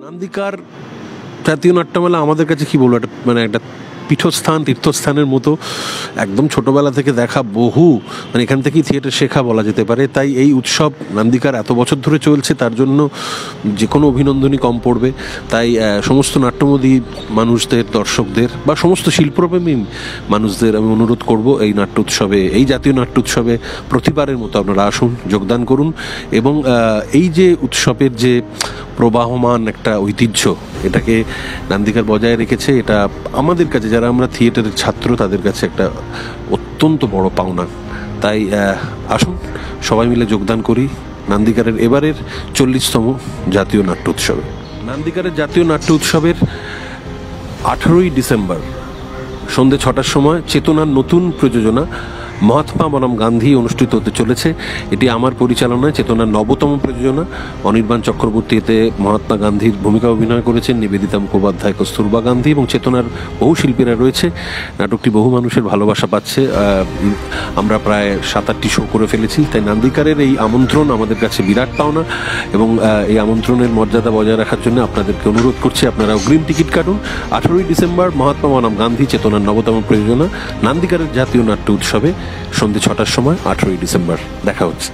নান্দিকার জাতীয় নাট্যমেলা আমাদের কাছে কি বলবো, একটা মানে একটা পীঠস্থান, তীর্থস্থানের মতো। একদম ছোটোবেলা থেকে দেখা বহু, মানে এখান থেকেই থিয়েটার শেখা বলা যেতে পারে। তাই এই উৎসব নান্দিকার এত বছর ধরে চলছে, তার জন্য যে কোনো অভিনন্দনই কম পড়বে। তাই সমস্ত নাট্যমোদী মানুষদের, দর্শকদের বা সমস্ত শিল্পপ্রেমী মানুষদের আমি অনুরোধ করব, এই নাট্য উৎসবে, এই জাতীয় নাট্য উৎসবে প্রতিবারের মতো আপনারা আসুন, যোগদান করুন। এবং এই যে উৎসবের যে প্রবাহমান একটা ঐতিহ্য, এটাকে নান্দিকার বজায় রেখেছে। এটা আমাদের কাছে, যারা আমরা থিয়েটারের ছাত্র, তাদের কাছে একটা অত্যন্ত বড় পাওনা। তাই আসুন, সবাই মিলে যোগদান করি নান্দিকারের এবারের 40তম জাতীয় নাট্য উৎসবে। নান্দিকারের জাতীয় নাট্য উৎসবের 18ই ডিসেম্বর সন্ধ্যে 6টার সময় চেতনার নতুন প্রযোজনা মহাত্মা বনাম গান্ধী অনুষ্ঠিত হতে চলেছে। এটি আমার পরিচালনায় চেতনার 9তম প্রযোজনা। অনির্বাণ চক্রবর্তী এতে মহাত্মা গান্ধীর ভূমিকা অভিনয় করেছেন, নিবেদিতা মুখোপাধ্যায় কস্তুরবা গান্ধী এবং চেতনার বহু শিল্পীরা রয়েছে। নাটকটি বহু মানুষের ভালোবাসা পাচ্ছে। আমরা প্রায় 7-8টি শো করে ফেলেছি। তাই নান্দিকারের এই আমন্ত্রণ আমাদের কাছে বিরাট পাওনা, এবং এই আমন্ত্রণের মর্যাদা বজায় রাখার জন্য আপনাদেরকে অনুরোধ করছি, আপনারা অগ্রিম টিকিট কাটুন। 18ই ডিসেম্বর মহাত্মা বনাম গান্ধী চেতনার 9তম প্রযোজনা নান্দিকারের জাতীয় নাট্য উৎসবে সন্ধ্যে 6টার সময় 18ই ডিসেম্বর দেখা হচ্ছে।